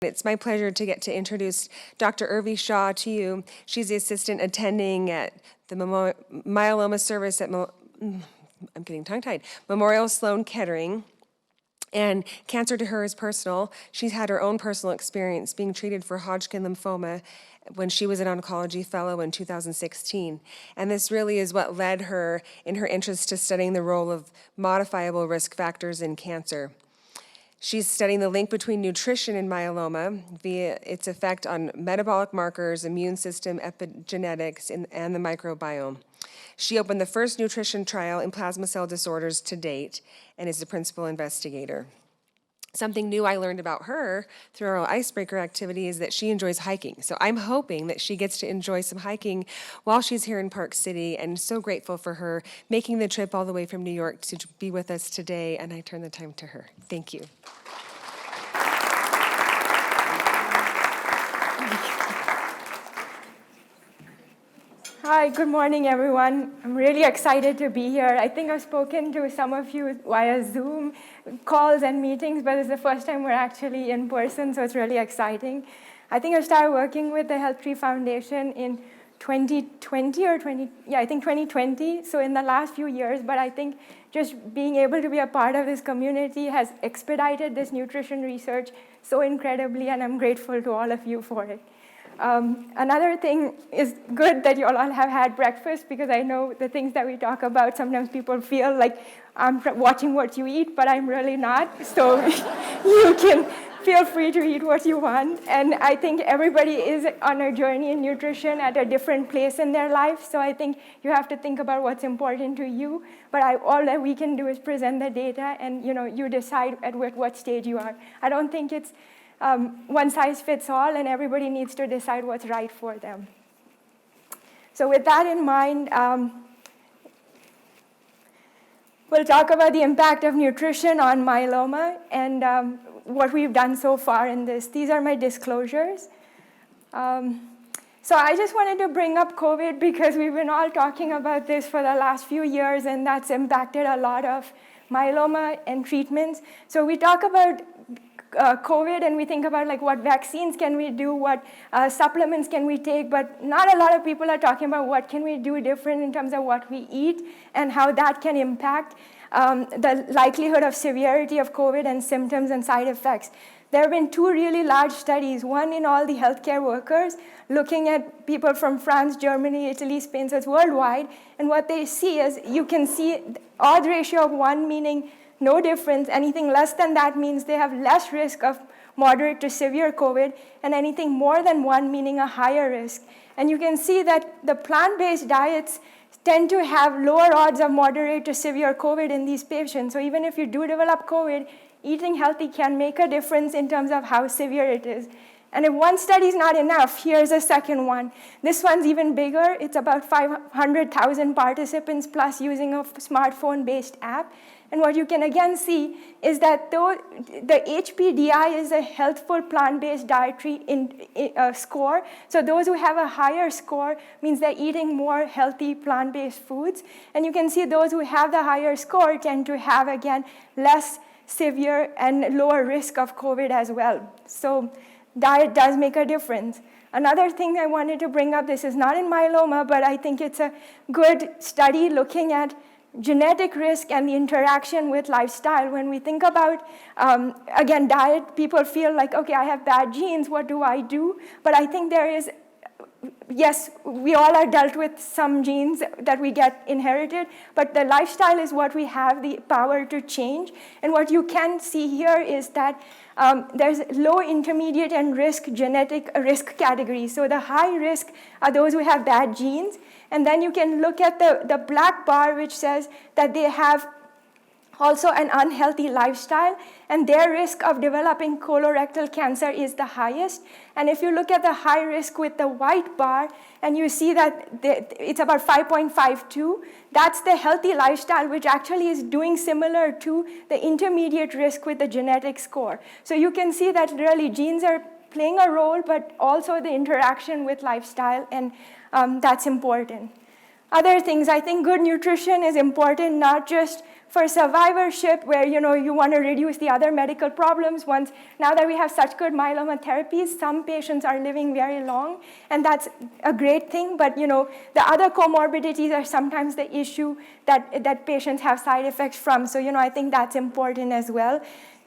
It's my pleasure to get to introduce Dr. Urvi Shah to you. She's the assistant attending at the myeloma service at, I'm getting tongue-tied, Memorial Sloan Kettering. And cancer to her is personal. She's had her own personal experience being treated for Hodgkin lymphoma when she was an oncology fellow in 2016. And this really is what led her in her interest to studying the role of modifiable risk factors in cancer. She's studying the link between nutrition and myeloma via its effect on metabolic markers, immune system, epigenetics, and the microbiome. She opened the first nutrition trial in plasma cell disorders to date and is the principal investigator. Something new I learned about her through our icebreaker activity is that she enjoys hiking. So I'm hoping that she gets to enjoy some hiking while she's here in Park City, and so grateful for her making the trip all the way from New York to be with us today, and I turn the time to her. Thank you. Hi, good morning, everyone. I'm really excited to be here. I think I've spoken to some of you via Zoom calls and meetings, but it's the first time we're actually in person, so it's really exciting. I think I started working with the Health Tree Foundation in 2020 or 2020, so in the last few years, but I think just being able to be a part of this community has expedited this nutrition research so incredibly, and I'm grateful to all of you for it. Another thing is good that you all have had breakfast, because I know the things that we talk about, sometimes people feel like I'm watching what you eat, but I'm really not. So you can feel free to eat what you want. And I think everybody is on a journey in nutrition at a different place in their life. So I think you have to think about what's important to you. But all that we can do is present the data, and you decide at what stage you are. I don't think it's one size fits all, and everybody needs to decide what's right for them. So with that in mind, we'll talk about the impact of nutrition on myeloma and what we've done so far in this. These are my disclosures. So I just wanted to bring up COVID because we've been all talking about this for the last few years, and that's impacted a lot of myeloma and treatments. So we talk about COVID, and we think about what vaccines can we do, what supplements can we take, but not a lot of people are talking about what can we do different in terms of what we eat and how that can impact the likelihood of severity of COVID and symptoms and side effects. There have been two really large studies, one in all the healthcare workers, looking at people from France, Germany, Italy, Spain, so it's worldwide, and what they see is you can see odds ratio of 1, meaning no difference. Anything less than that means they have less risk of moderate to severe COVID, and anything more than 1 meaning a higher risk. And you can see that the plant-based diets tend to have lower odds of moderate to severe COVID in these patients. So even if you do develop COVID, eating healthy can make a difference in terms of how severe it is. And if one study is not enough, here's a second one. This one's even bigger. It's about 500,000 participants plus using a smartphone-based app. And what you can again see is that though the HPDI is a healthful plant-based dietary score, so those who have a higher score means they're eating more healthy plant-based foods. And you can see those who have the higher score tend to have, again, less severe and lower risk of COVID as well. So diet does make a difference. Another thing I wanted to bring up, this is not in myeloma, but I think it's a good study looking at genetic risk and the interaction with lifestyle. When we think about, again, diet, people feel like, okay, I have bad genes, what do I do? But I think there is, yes, we all are dealt with some genes that we get inherited, but the lifestyle is what we have the power to change. And what you can see here is that there's low, intermediate, and genetic risk categories. So the high risk are those who have bad genes. And then you can look at the black bar, which says that they have also an unhealthy lifestyle, and their risk of developing colorectal cancer is the highest. And if you look at the high risk with the white bar, and you see that it's about 5.52, that's the healthy lifestyle, which actually is doing similar to the intermediate risk with the genetic score. So you can see that really genes are playing a role, but also the interaction with lifestyle, and that's important. other things. I think good nutrition is important, not just for survivorship, where you want to reduce the other medical problems. Now that we have such good myeloma therapies, some patients are living very long, and that's a great thing. But the other comorbidities are sometimes the issue that patients have side effects from. So I think that's important as well.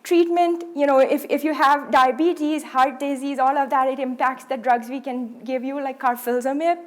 Treatment, if you have diabetes, heart disease, all of that, it impacts the drugs we can give you, like carfilzomib.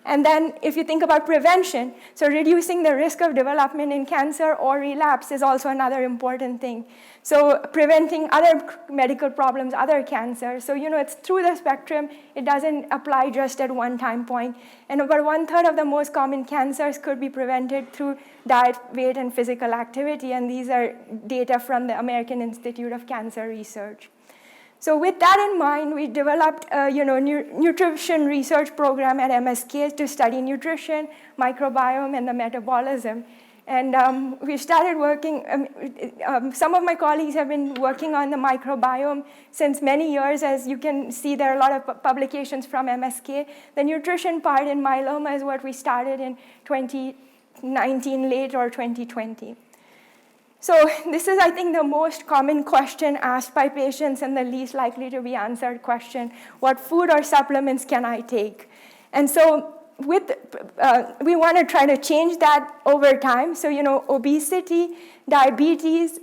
And then if you think about prevention, so reducing the risk of development in cancer or relapse is also another important thing. So preventing other medical problems, other cancers. So, it's through the spectrum. It doesn't apply just at one time point. And about 1/3 of the most common cancers could be prevented through diet, weight, and physical activity. And these are data from the American Institute of Cancer Research. So with that in mind, we developed a nutrition research program at MSK to study nutrition, microbiome, and the metabolism. And we started working, some of my colleagues have been working on the microbiome since many years. As you can see, there are a lot of publications from MSK. The nutrition part in myeloma is what we started in 2019, late or 2020. So this is, I think, the most common question asked by patients and the least likely to be answered question: what food or supplements can I take? And so we want to try to change that over time. So, obesity, diabetes,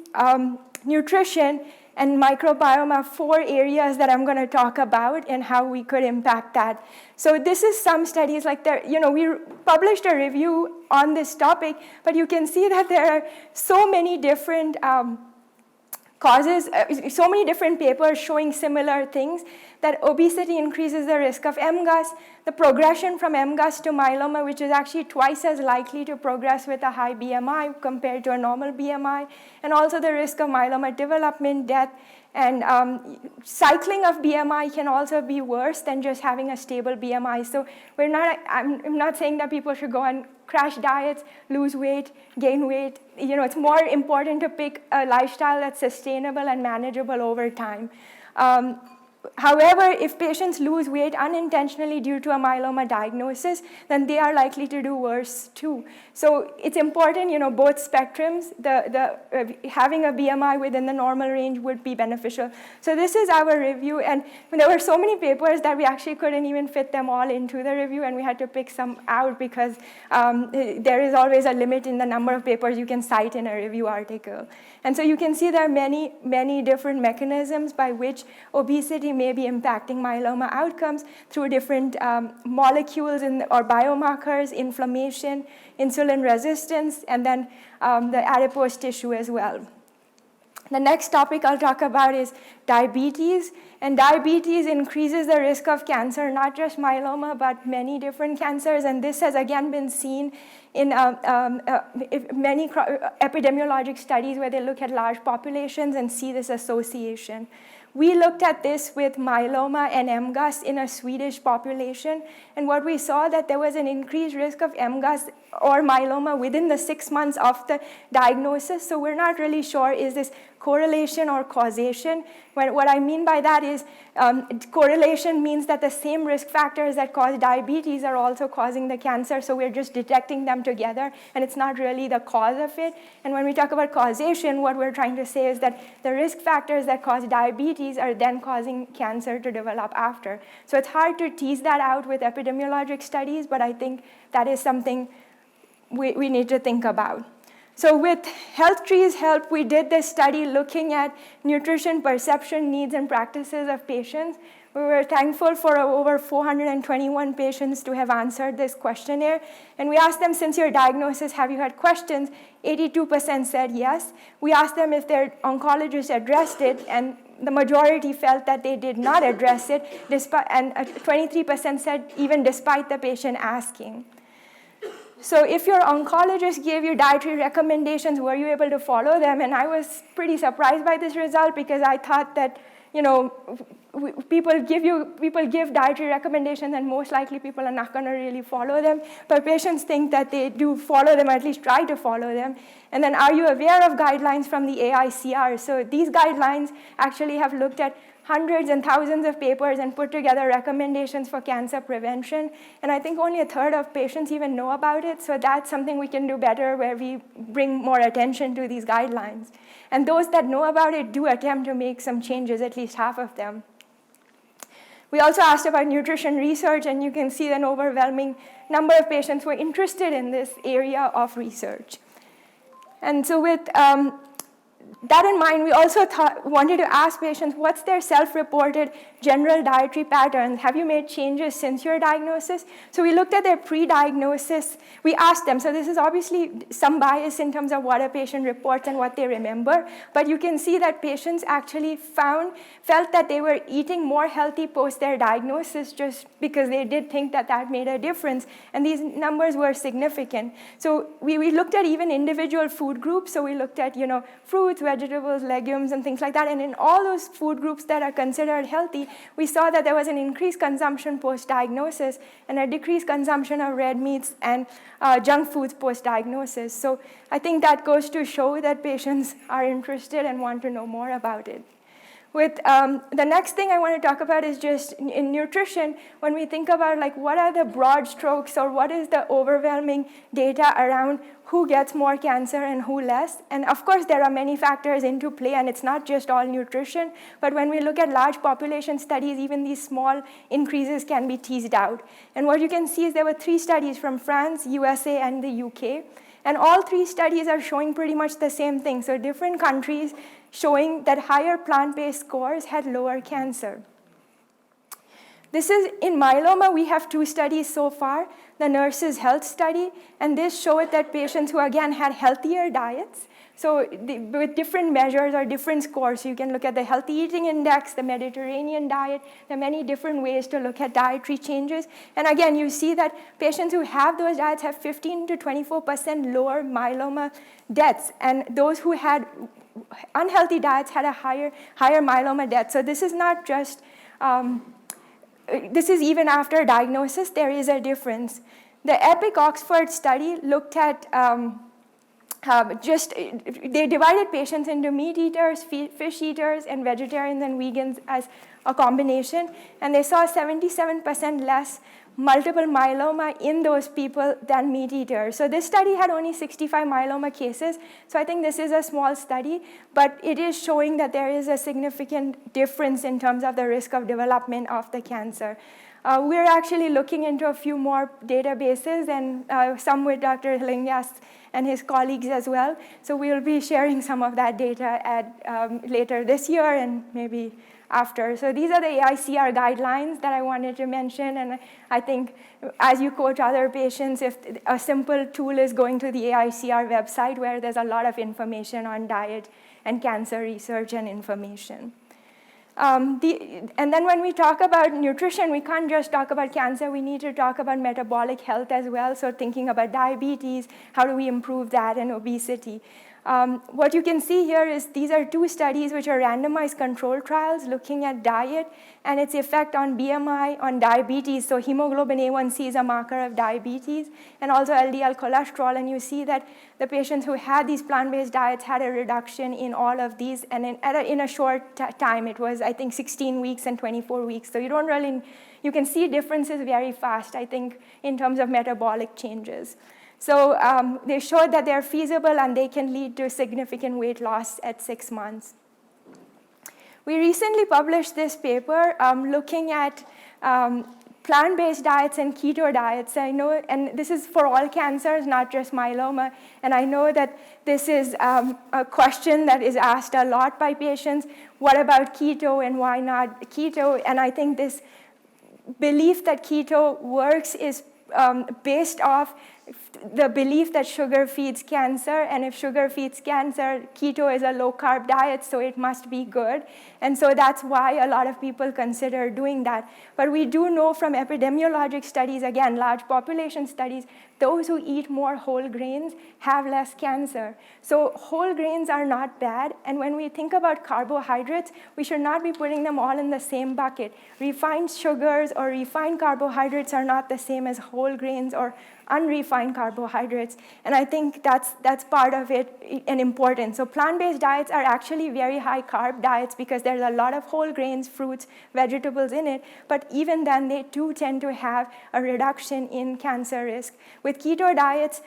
nutrition, and microbiome are 4 areas that I'm going to talk about and how we could impact that. So this is some studies, like we published a review on this topic, but you can see that there are so many different causes, so many different papers showing similar things, that obesity increases the risk of MGUS, the progression from MGUS to myeloma, which is actually twice as likely to progress with a high BMI compared to a normal BMI, and also the risk of myeloma development, death, and cycling of BMI can also be worse than just having a stable BMI. So I'm not saying that people should go on crash diets, lose weight, gain weight. It's more important to pick a lifestyle that's sustainable and manageable over time. However, if patients lose weight unintentionally due to a myeloma diagnosis, then they are likely to do worse too. So it's important, both spectrums. Having a BMI within the normal range would be beneficial. So this is our review, and there were so many papers that we actually couldn't even fit them all into the review, and we had to pick some out because there is always a limit in the number of papers you can cite in a review article. And so you can see there are many, many different mechanisms by which obesity may be impacting myeloma outcomes through different molecules or biomarkers, inflammation, insulin resistance, and then the adipose tissue as well. The next topic I'll talk about is diabetes. And diabetes increases the risk of cancer, not just myeloma, but many different cancers. And this has again been seen in many epidemiologic studies where they look at large populations and see this association. We looked at this with myeloma and MGUS in a Swedish population, and what we saw that there was an increased risk of MGUS or myeloma within the 6 months of the diagnosis. So we're not really sure, is this correlation or causation? What I mean by that is correlation means that the same risk factors that cause diabetes are also causing the cancer, so we're just detecting them together, and it's not really the cause of it. And when we talk about causation, what we're trying to say is that the risk factors that cause diabetes are then causing cancer to develop after. So it's hard to tease that out with epidemiologic studies, but I think that is something we need to think about. So with HealthTree's help, we did this study looking at nutrition perception, needs, and practices of patients. We were thankful for over 421 patients to have answered this questionnaire. And we asked them, since your diagnosis, have you had questions? 82% said yes. We asked them if their oncologist addressed it, and the majority felt that they did not address it, and 23% said even despite the patient asking. So if your oncologist gave you dietary recommendations, were you able to follow them? And I was pretty surprised by this result, because I thought that, people give dietary recommendations, and most likely people are not going to really follow them. But patients think that they do follow them, or at least try to follow them. And then, are you aware of guidelines from the AICR? So these guidelines actually have looked at hundreds and thousands of papers and put together recommendations for cancer prevention. And I think only a third of patients even know about it. So that's something we can do better, where we bring more attention to these guidelines. And those that know about it do attempt to make some changes, at least half of them. We also asked about nutrition research, and you can see an overwhelming number of patients who are interested in this area of research. And so with that in mind, we also wanted to ask patients, what's their self-reported general dietary patterns? Have you made changes since your diagnosis? So we looked at their pre-diagnosis. We asked them, so this is obviously some bias in terms of what a patient reports and what they remember, but you can see that patients actually felt that they were eating more healthy post their diagnosis, just because they did think that that made a difference, and these numbers were significant. So we looked at even individual food groups. So we looked at, fruits, vegetables, legumes, and things like that. And in all those food groups that are considered healthy, we saw that there was an increased consumption post-diagnosis and a decreased consumption of red meats and junk foods post-diagnosis. So I think that goes to show that patients are interested and want to know more about it. With the next thing I want to talk about is just in nutrition, when we think about what are the broad strokes, or what is the overwhelming data around who gets more cancer and who less. And of course, there are many factors into play, and it's not just all nutrition. But when we look at large population studies, even these small increases can be teased out. And what you can see is there were 3 studies from France, USA, and the UK. And all 3 studies are showing pretty much the same thing. So different countries showing that higher plant-based scores had lower cancer. This is, in myeloma, we have 2 studies so far, the Nurses' Health Study, and this showed that patients who, again, had healthier diets, so with different measures or different scores, so you can look at the Healthy Eating Index, the Mediterranean diet. There are many different ways to look at dietary changes. And again, you see that patients who have those diets have 15 to 24% lower myeloma deaths, and those who had unhealthy diets had a higher myeloma death. So this is not just, this is even after diagnosis, there is a difference. The EPIC Oxford study looked at they divided patients into meat eaters, fish eaters, and vegetarians and vegans as a combination, and they saw 77% less multiple myeloma in those people than meat eaters. So this study had only 65 myeloma cases, so I think this is a small study, but it is showing that there is a significant difference in terms of the risk of development of the cancer. We're actually looking into a few more databases, and some with Dr. Hilingas and his colleagues as well. So we'll be sharing some of that data later this year and maybe after. So these are the AICR guidelines that I wanted to mention, and I think as you coach other patients, if a simple tool is going to the AICR website, where there's a lot of information on diet and cancer research and information. And then when we talk about nutrition, we can't just talk about cancer, we need to talk about metabolic health as well. So thinking about diabetes, how do we improve that, and obesity. What you can see here is these are 2 studies which are randomized control trials looking at diet and its effect on BMI, on diabetes. So hemoglobin A1C is a marker of diabetes, and also LDL cholesterol. And you see that the patients who had these plant-based diets had a reduction in all of these, and in a short time. It was, I think, 16 weeks and 24 weeks. So you can see differences very fast, I think, in terms of metabolic changes. So they showed that they're feasible and they can lead to significant weight loss at 6 months. We recently published this paper looking at plant-based diets and keto diets. I know, and this is for all cancers, not just myeloma, and I know that this is a question that is asked a lot by patients. What about keto, and why not keto? And I think this belief that keto works is based off the belief that sugar feeds cancer, and if sugar feeds cancer, keto is a low-carb diet, so it must be good. And so that's why a lot of people consider doing that. But we do know from epidemiologic studies, again, large population studies, those who eat more whole grains have less cancer. So whole grains are not bad, and when we think about carbohydrates, we should not be putting them all in the same bucket. Refined sugars or refined carbohydrates are not the same as whole grains or unrefined carbohydrates, and I think that's part of it and important. So plant-based diets are actually very high carb diets because there's a lot of whole grains, fruits, vegetables in it, but even then they too tend to have a reduction in cancer risk. With keto diets,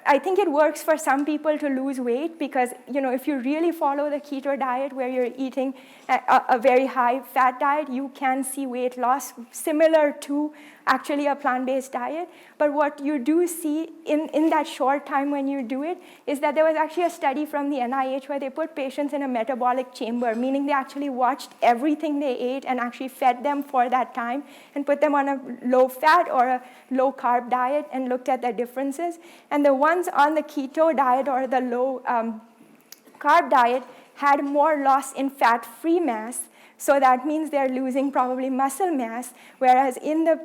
I think it works for some people to lose weight because, if you really follow the keto diet where you're eating a very high fat diet, you can see weight loss similar to actually a plant-based diet. But what you do see in that short time when you do it is that there was actually a study from the NIH where they put patients in a metabolic chamber, meaning they actually watched everything they ate and actually fed them for that time and put them on a low-fat or a low-carb diet and looked at the differences. And the ones on the keto diet or the low-carb diet had more loss in fat-free mass. So that means they're losing probably muscle mass, whereas in the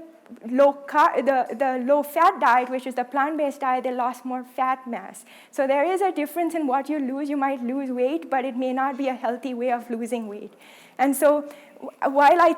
low-fat diet, which is the plant-based diet, they lost more fat mass. So there is a difference in what you lose. You might lose weight, but it may not be a healthy way of losing weight. And so while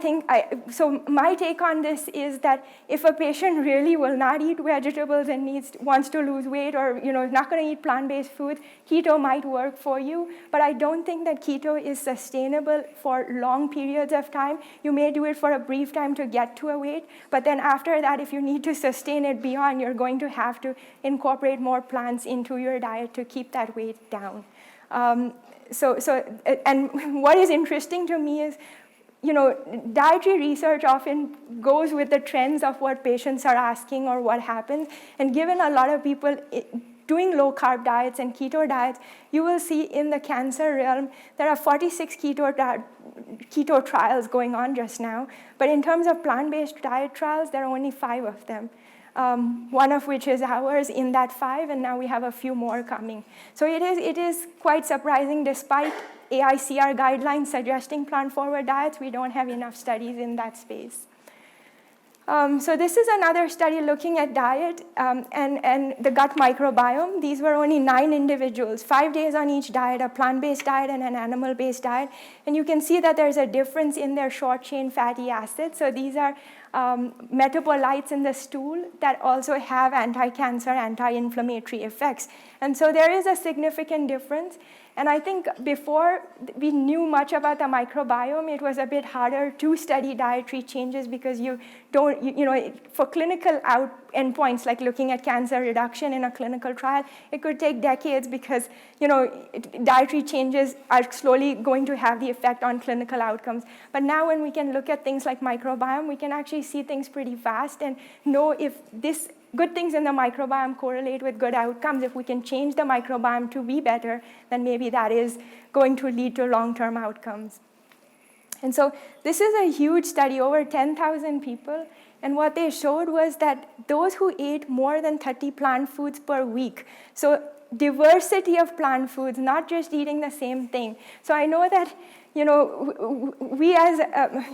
so my take on this is that if a patient really will not eat vegetables and wants to lose weight or is not going to eat plant-based food, keto might work for you. But I don't think that keto is sustainable for long periods of time. You may do it for a brief time to get to a weight, but then after that, if you need to sustain it beyond, you're going to have to incorporate more plants into your diet to keep that weight down. And what is interesting to me is, dietary research often goes with the trends of what patients are asking or what happens. And given a lot of people doing low-carb diets and keto diets, you will see in the cancer realm, there are 46 keto trials going on just now. But in terms of plant-based diet trials, there are only 5 of them. One of which is ours in that 5, and now we have a few more coming. So it is quite surprising, despite AICR guidelines suggesting plant-forward diets, we don't have enough studies in that space. So this is another study looking at diet and the gut microbiome. These were only 9 individuals, 5 days on each diet, a plant-based diet and an animal-based diet. And you can see that there's a difference in their short-chain fatty acids. So these are metabolites in the stool that also have anti-cancer, anti-inflammatory effects. And so there is a significant difference. And I think before we knew much about the microbiome, it was a bit harder to study dietary changes because for clinical endpoints, like looking at cancer reduction in a clinical trial, it could take decades because, dietary changes are slowly going to have the effect on clinical outcomes. But now when we can look at things like microbiome, we can actually see things pretty fast and know if good things in the microbiome correlate with good outcomes. If we can change the microbiome to be better, then maybe that is going to lead to long-term outcomes. And so this is a huge study, over 10,000 people. And what they showed was that those who ate more than 30 plant foods per week, so diversity of plant foods, not just eating the same thing. So I know that we as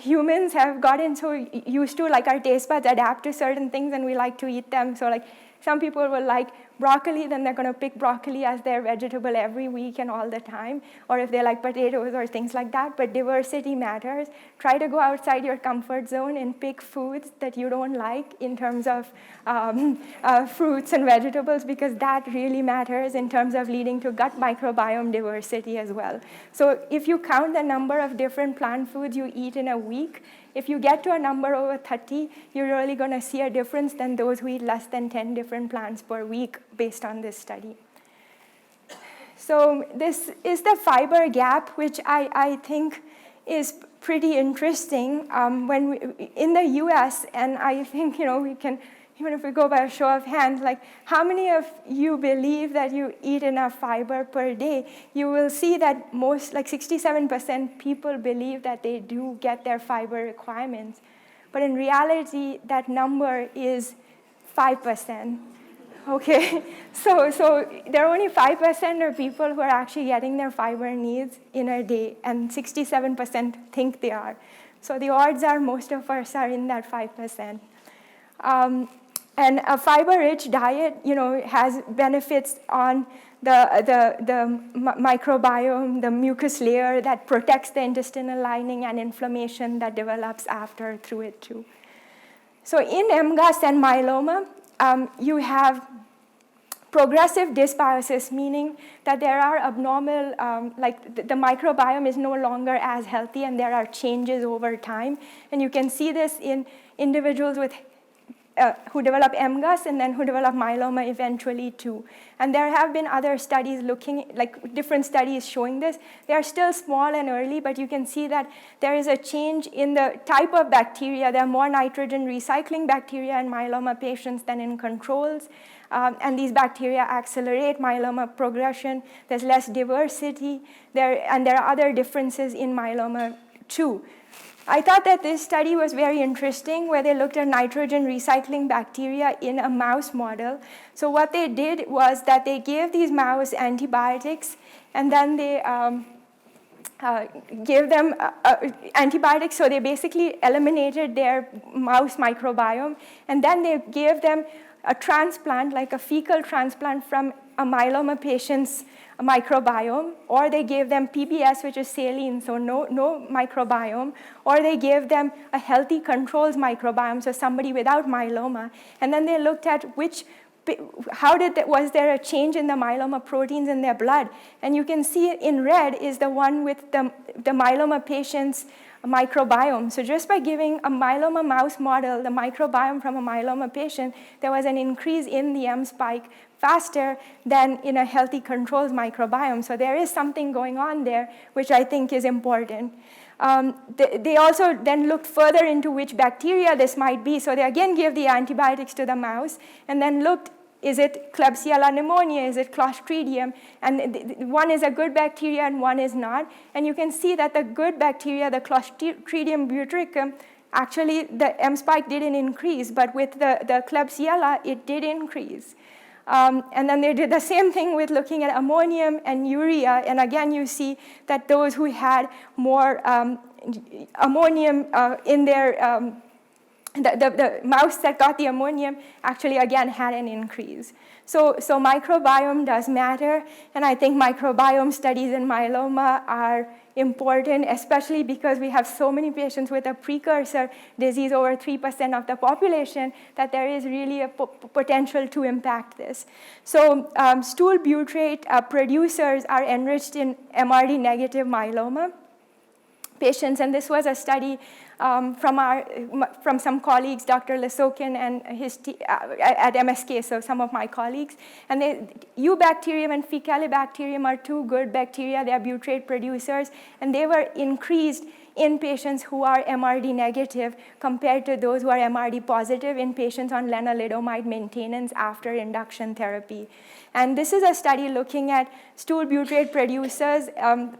humans have gotten so used to, our taste buds adapt to certain things and we like to eat them. So some people will like broccoli, then they're going to pick broccoli as their vegetable every week and all the time, or if they like potatoes or things like that. But diversity matters. Try to go outside your comfort zone and pick foods that you don't like in terms of fruits and vegetables, because that really matters in terms of leading to gut microbiome diversity as well. So if you count the number of different plant foods you eat in a week, if you get to a number over 30, you're really going to see a difference than those who eat less than 10 different plants per week based on this study. So this is the fiber gap, which I think is pretty interesting in the US, and I think we can, even if we go by a show of hands, how many of you believe that you eat enough fiber per day? You will see that 67% people believe that they do get their fiber requirements. But in reality, that number is 5%. Okay, so there are only 5% of people who are actually getting their fiber needs in a day, and 67% think they are. So the odds are most of us are in that 5%. And a fiber-rich diet, has benefits on the microbiome, the mucus layer that protects the intestinal lining, and inflammation that develops after through it too. So in MGUS and myeloma, you have progressive dysbiosis, meaning that there are abnormal, the microbiome is no longer as healthy and there are changes over time. And you can see this in individuals with who develop MGUS and then who develop myeloma eventually too. And there have been other studies different studies showing this. They are still small and early, but you can see that there is a change in the type of bacteria. There are more nitrogen recycling bacteria in myeloma patients than in controls. And these bacteria accelerate myeloma progression. There's less diversity and there are other differences in myeloma too. I thought that this study was very interesting, where they looked at nitrogen recycling bacteria in a mouse model. So what they did was that they gave these mouse antibiotics, and then they gave them antibiotics. So they basically eliminated their mouse microbiome, and then they gave them a transplant, like a fecal transplant from a myeloma patient's microbiome, or they gave them PBS, which is saline, so no microbiome, or they gave them a healthy controls microbiome, so somebody without myeloma. And then they looked at was there a change in the myeloma proteins in their blood? And you can see in red is the one with the myeloma patient's microbiome. So just by giving a myeloma mouse model the microbiome from a myeloma patient, there was an increase in the M spike faster than in a healthy controls microbiome. So there is something going on there, which I think is important. They also then looked further into which bacteria this might be. So they again gave the antibiotics to the mouse and then looked, is it Klebsiella pneumoniae, is it Clostridium? And one is a good bacteria and one is not. And you can see that the good bacteria, the Clostridium butyricum, actually the M spike didn't increase, but with the Klebsiella, it did increase. And then they did the same thing with looking at ammonium and urea, and again you see that those who had more ammonium in their the mouse that got the ammonium actually again had an increase. So microbiome does matter, and I think microbiome studies in myeloma are important, especially because we have so many patients with a precursor disease, over 3% of the population, that there is really a potential to impact this. So stool butyrate producers are enriched in MRD negative myeloma patients, and this was a study from some colleagues, Dr. Lesokin and his at MSK, so some of my colleagues. And Eubacterium and Faecalibacterium are two good bacteria. They are butyrate producers, and they were increased in patients who are MRD negative compared to those who are MRD positive in patients on lenalidomide maintenance after induction therapy. And this is a study looking at stool butyrate producers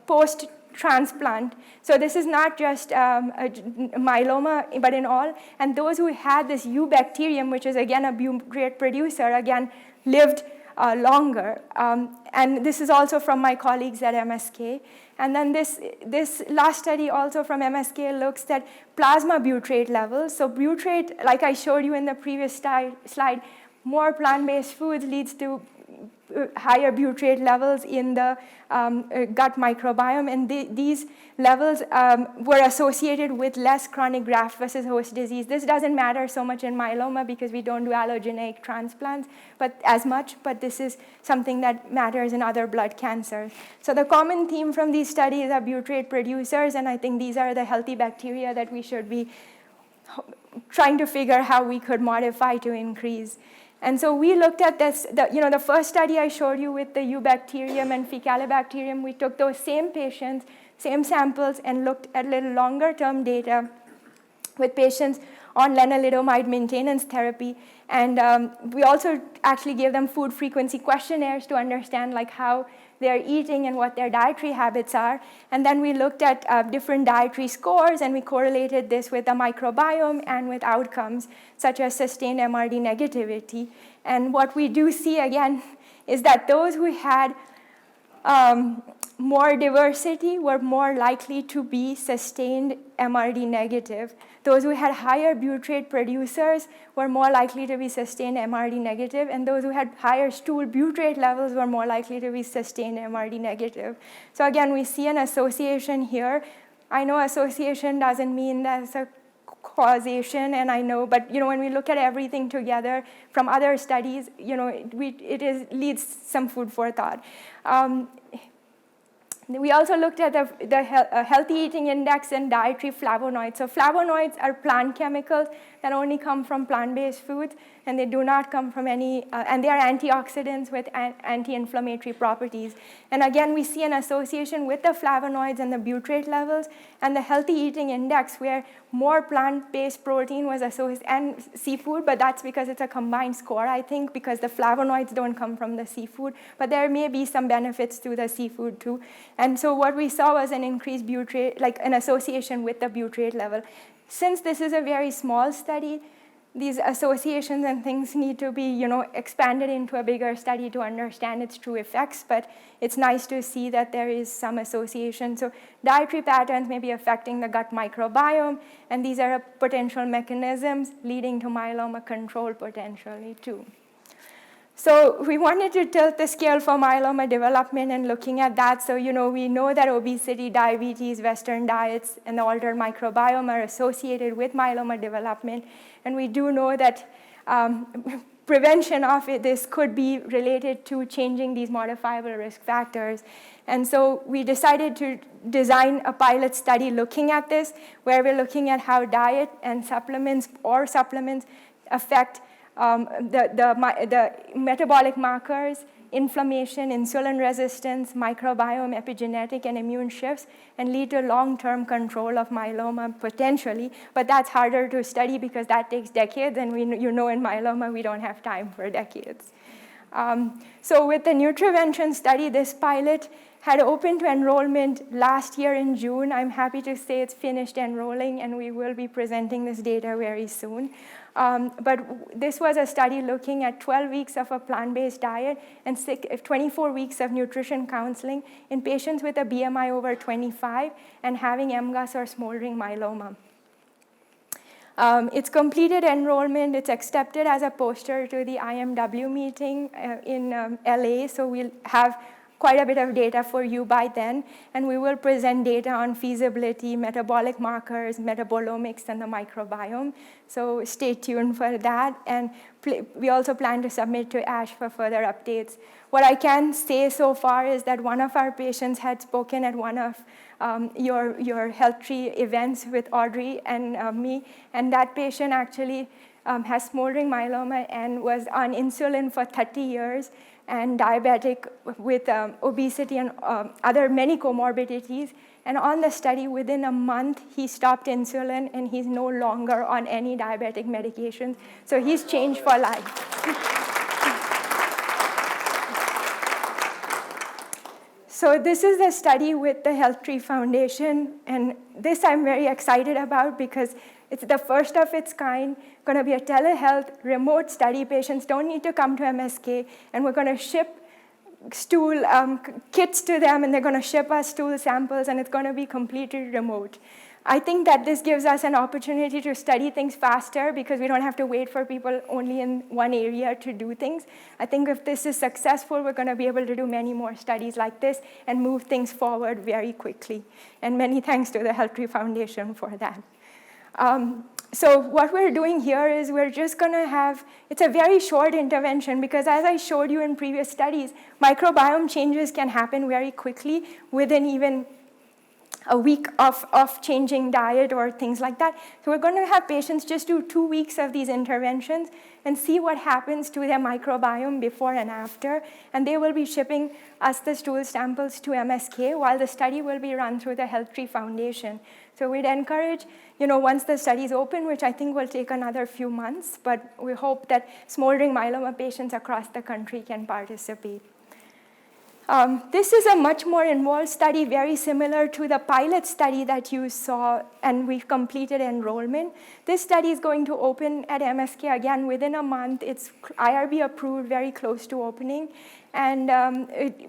post-transplant. So this is not just myeloma, but in all. And those who had this Eubacterium, which is again a butyrate producer, again lived longer. And this is also from my colleagues at MSK. And then this last study also from MSK looks at plasma butyrate levels. So butyrate, like I showed you in the previous slide, more plant-based foods leads to higher butyrate levels in the gut microbiome, and these levels were associated with less chronic graft versus host disease. This doesn't matter so much in myeloma because we don't do allogeneic transplants as much, but this is something that matters in other blood cancers. So the common theme from these studies are butyrate producers, and I think these are the healthy bacteria that we should be trying to figure how we could modify to increase. And so we looked at this, the first study I showed you with the Eubacterium and Faecalibacterium, we took those same patients, same samples, and looked at little longer term data with patients on lenalidomide maintenance therapy. And we also actually gave them food frequency questionnaires to understand how they're eating and what their dietary habits are. And then we looked at different dietary scores, and we correlated this with the microbiome and with outcomes such as sustained MRD negativity. And what we do see again is that those who had more diversity were more likely to be sustained MRD negative. Those who had higher butyrate producers were more likely to be sustained MRD negative, and those who had higher stool butyrate levels were more likely to be sustained MRD negative. So again, we see an association here. I know association doesn't mean there's a causation, and I know, but when we look at everything together from other studies, leads some food for thought. We also looked at the healthy eating index and dietary flavonoids. So flavonoids are plant chemicals that only come from plant-based foods, and they do not come from any, and they are antioxidants with anti-inflammatory properties. And again, we see an association with the flavonoids and the butyrate levels and the healthy eating index, where more plant-based protein was associated, and seafood, but that's because it's a combined score, I think, because the flavonoids don't come from the seafood, but there may be some benefits to the seafood too. And so what we saw was an increased butyrate, like an association with the butyrate level. Since this is a very small study, these associations and things need to be, expanded into a bigger study to understand its true effects, but it's nice to see that there is some association. So dietary patterns may be affecting the gut microbiome, and these are potential mechanisms leading to myeloma control potentially too. So we wanted to tilt the scale for myeloma development and looking at that. So, we know that obesity, diabetes, Western diets, and the altered microbiome are associated with myeloma development. And we do know that prevention of this could be related to changing these modifiable risk factors. And so we decided to design a pilot study looking at this, where we're looking at how diet and supplements affect the metabolic markers, inflammation, insulin resistance, microbiome, epigenetic, and immune shifts, and lead to long-term control of myeloma potentially. But that's harder to study because that takes decades, and in myeloma we don't have time for decades. So with the NUTRIVENTION study, this pilot had opened to enrollment last year in June. I'm happy to say it's finished enrolling, and we will be presenting this data very soon. But this was a study looking at 12 weeks of a plant-based diet and 24 weeks of nutrition counseling in patients with a BMI over 25 and having MGUS or smoldering myeloma. It's completed enrollment. It's accepted as a poster to the IMW meeting in LA, so we'll have quite a bit of data for you by then, and we will present data on feasibility, metabolic markers, metabolomics, and the microbiome. So stay tuned for that, and we also plan to submit to ASH for further updates. What I can say so far is that one of our patients had spoken at one of your Health Tree events with Audrey and me, and that patient actually has smoldering myeloma and was on insulin for 30 years, and diabetic with obesity and other many comorbidities. And on the study, within a month, he stopped insulin, and he's no longer on any diabetic medications. So he's changed for life. So this is the study with the Health Tree Foundation, and this I'm very excited about because it's the first of its kind, going to be a telehealth remote study. Patients don't need to come to MSK, and we're going to ship stool kits to them, and they're going to ship us stool samples, and it's going to be completely remote. I think that this gives us an opportunity to study things faster because we don't have to wait for people only in one area to do things. I think if this is successful, we're going to be able to do many more studies like this and move things forward very quickly. And many thanks to the Health Tree Foundation for that. So what we're doing here is we're just going to have, it's a very short intervention because as I showed you in previous studies, microbiome changes can happen very quickly within even a week of changing diet or things like that. So we're going to have patients just do 2 weeks of these interventions and see what happens to their microbiome before and after. And they will be shipping us the stool samples to MSK while the study will be run through the Health Tree Foundation. So we'd encourage, once the study is open, which I think will take another few months, but we hope that smoldering myeloma patients across the country can participate. This is a much more involved study, very similar to the pilot study that you saw, and we've completed enrollment. This study is going to open at MSK again within a month. It's IRB approved, very close to opening. And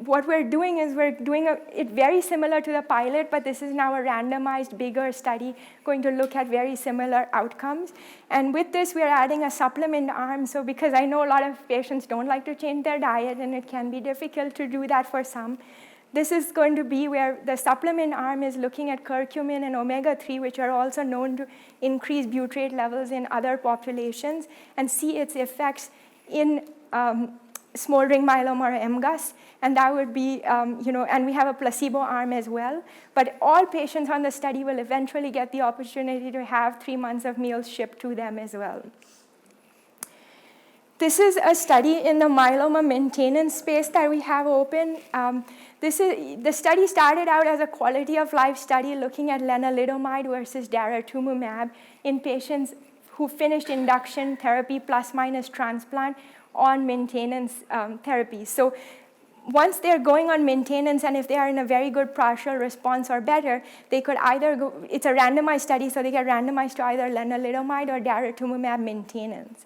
what we're doing is we're doing it very similar to the pilot, but this is now a randomized, bigger study going to look at very similar outcomes. And with this, we're adding a supplement arm. So because I know a lot of patients don't like to change their diet, and it can be difficult to do that for some, this is going to be where the supplement arm is looking at curcumin and omega-3, which are also known to increase butyrate levels in other populations, and see its effects in smoldering myeloma or MGUS, and that would be, and we have a placebo arm as well. But all patients on the study will eventually get the opportunity to have 3 months of meals shipped to them as well. This is a study in the myeloma maintenance space that we have open. The study started out as a quality of life study looking at lenalidomide versus daratumumab in patients who finished induction therapy plus minus transplant on maintenance therapy. So once they're going on maintenance, and if they are in a very good partial response or better, they could either go, it's a randomized study, so they get randomized to either lenalidomide or daratumumab maintenance.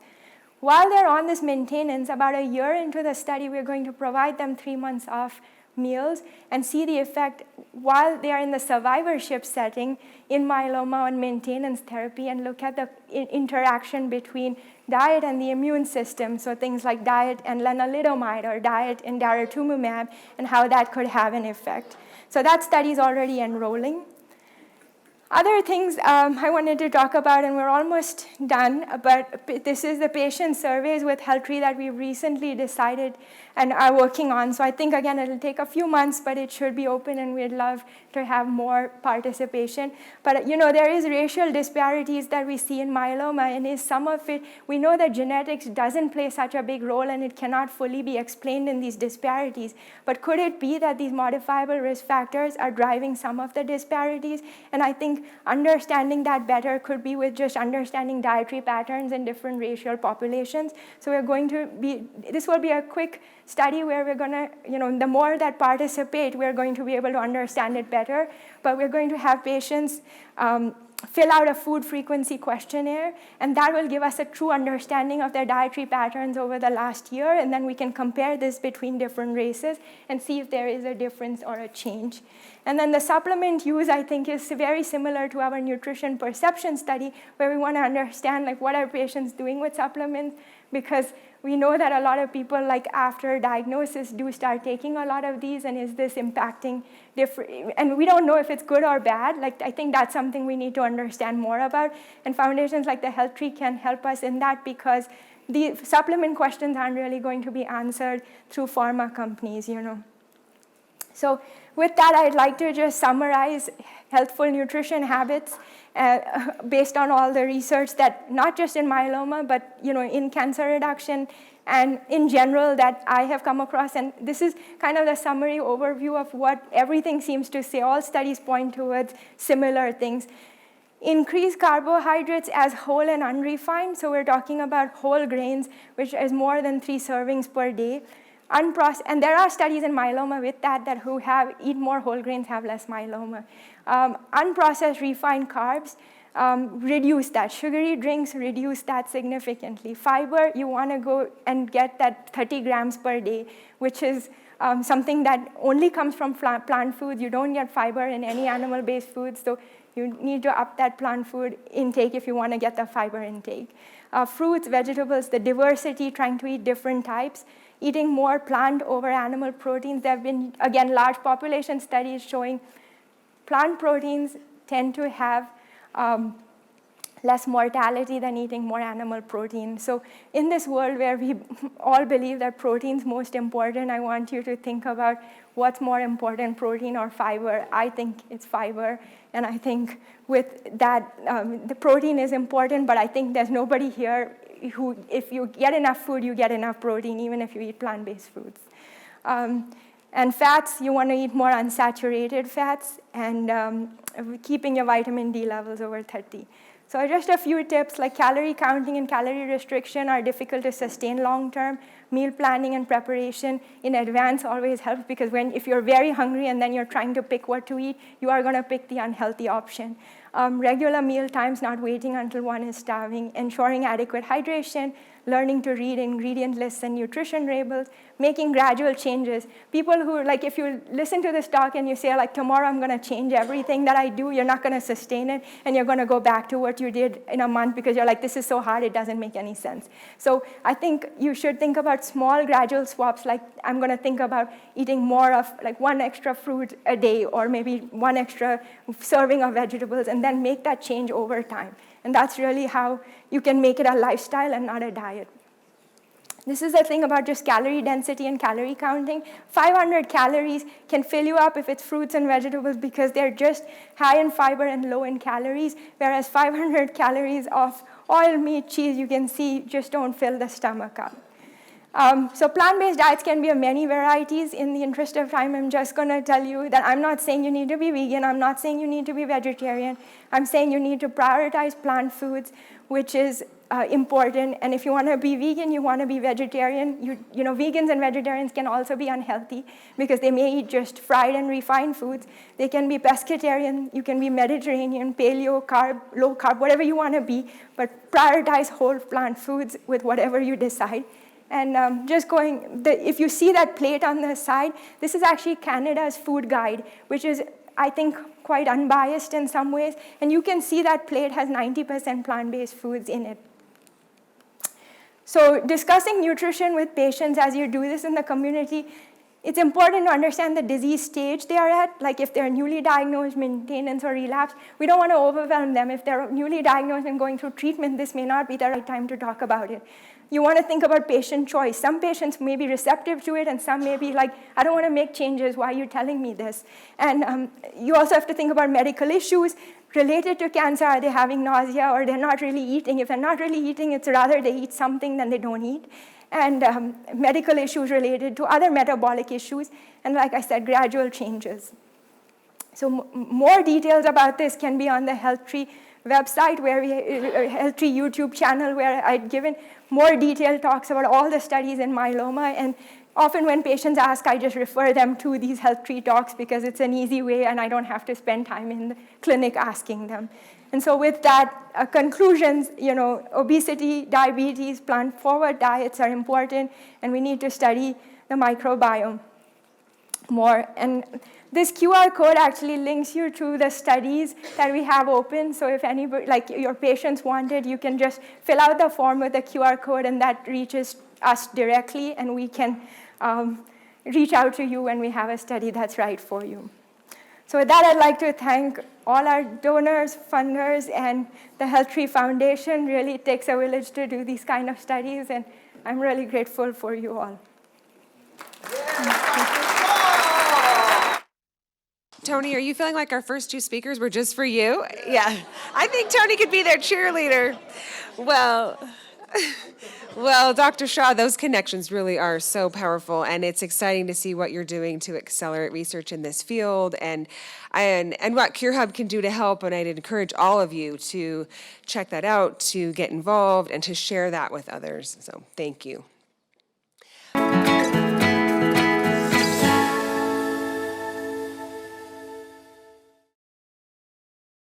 While they're on this maintenance, about a year into the study, we're going to provide them 3 months off meals and see the effect while they are in the survivorship setting in myeloma on maintenance therapy, and look at the interaction between diet and the immune system, so things like diet and lenalidomide or diet and daratumumab, and how that could have an effect. So that study is already enrolling. Other things I wanted to talk about, and we're almost done, but this is the patient surveys with Healthful that we recently decided and are working on. So I think, again, it'll take a few months, but it should be open, and we'd love to have more participation. But there is racial disparities that we see in myeloma, and is some of it, we know that genetics doesn't play such a big role, and it cannot fully be explained in these disparities. But could it be that these modifiable risk factors are driving some of the disparities? And I think understanding that better could be with just understanding dietary patterns in different racial populations. So we're going to this will be a quick study where we're going to, the more that participate, we're going to be able to understand it better. But we're going to have patients fill out a food frequency questionnaire, and that will give us a true understanding of their dietary patterns over the last year, and then we can compare this between different races and see if there is a difference or a change. And then the supplement use, I think, is very similar to our nutrition perception study, where we want to understand what are patients doing with supplements, because we know that a lot of people, after diagnosis, do start taking a lot of these, and is this impacting different? And we don't know if it's good or bad. I think that's something we need to understand more about. And foundations like the Healthtree can help us in that, because the supplement questions aren't really going to be answered through pharma companies, So with that, I'd like to just summarize healthful nutrition habits based on all the research that, not just in myeloma, but in cancer reduction and in general, that I have come across. And this is kind of the summary overview of what everything seems to say. All studies point towards similar things. Increase carbohydrates as whole and unrefined. So we're talking about whole grains, which is more than 3 servings per day. And there are studies in myeloma with that who eat more whole grains have less myeloma. Unprocessed refined carbs, reduce that. Sugary drinks, reduce that significantly. Fiber, you want to go and get that 30 grams per day, which is something that only comes from plant foods. You don't get fiber in any animal-based foods, so you need to up that plant food intake if you want to get the fiber intake. Fruits, vegetables, the diversity, trying to eat different types. Eating more plant over animal proteins. There have been, again, large population studies showing plant proteins tend to have less mortality than eating more animal protein. So in this world where we all believe that protein's most important, I want you to think about what's more important, protein or fiber. I think it's fiber, and I think with that, the protein is important, but I think there's nobody here who, if you get enough food, you get enough protein, even if you eat plant-based foods. And fats, you want to eat more unsaturated fats and keeping your vitamin D levels over 30. So just a few tips, like calorie counting and calorie restriction are difficult to sustain long term. Meal planning and preparation in advance always helps, because if you're very hungry and then you're trying to pick what to eat, you are going to pick the unhealthy option. Regular meal times, not waiting until one is starving, ensuring adequate hydration, learning to read ingredient lists and nutrition labels, making gradual changes. People who, like, if you listen to this talk and you say, like, tomorrow I'm going to change everything that I do, you're not going to sustain it, and you're going to go back to what you did in a month because you're like, this is so hard, it doesn't make any sense. So I think you should think about small gradual swaps, like I'm going to think about eating more of, like, one extra fruit a day, or maybe one extra serving of vegetables, and then make that change over time. And that's really how you can make it a lifestyle and not a diet. This is the thing about just calorie density and calorie counting. 500 calories can fill you up if it's fruits and vegetables, because they're just high in fiber and low in calories, whereas 500 calories of oil, meat, cheese, you can see, just don't fill the stomach up. So plant-based diets can be of many varieties. In the interest of time, I'm just going to tell you that I'm not saying you need to be vegan. I'm not saying you need to be vegetarian. I'm saying you need to prioritize plant foods, which is important. And if you want to be vegan, you want to be vegetarian. You know, vegans and vegetarians can also be unhealthy because they may eat just fried and refined foods. They can be pescatarian. You can be Mediterranean, paleo, carb, low carb, whatever you want to be. But prioritize whole plant foods with whatever you decide. And if you see that plate on the side, this is actually Canada's food guide, which is, I think, quite unbiased in some ways. And you can see that plate has 90% plant-based foods in it. So discussing nutrition with patients as you do this in the community, it's important to understand the disease stage they are at. Like if they're newly diagnosed, maintenance, or relapse, we don't want to overwhelm them. If they're newly diagnosed and going through treatment, this may not be the right time to talk about it. You want to think about patient choice. Some patients may be receptive to it, and some may be like, I don't want to make changes. Why are you telling me this? And you also have to think about medical issues related to cancer. Are they having nausea, or they're not really eating? If they're not really eating, it's rather they eat something than they don't eat. And medical issues related to other metabolic issues. And like I said, gradual changes. So more details about this can be on the HealthTree website, where HealthTree YouTube channel, where I'd given more detailed talks about all the studies in myeloma. And often when patients ask, I just refer them to these HealthTree talks because it's an easy way and I don't have to spend time in the clinic asking them. And so with that, conclusions, you know, obesity, diabetes, plant-forward diets are important, and we need to study the microbiome more. And this QR code actually links you to the studies that we have open. So if anybody, like your patients want it, you can just fill out the form with the QR code, and that reaches us directly, and we can reach out to you when we have a study that's right for you. So with that, I'd like to thank all our donors, funders, and the HealthTree Foundation. Really, it takes a village to do these kind of studies, and I'm really grateful for you all. Tony, are you feeling like our first two speakers were just for you? Yeah, I think Tony could be their cheerleader. Well, Dr. Shah, those connections really are so powerful, and it's exciting to see what you're doing to accelerate research in this field and what Cure Hub can do to help, and I'd encourage all of you to check that out, to get involved, and to share that with others. So thank you.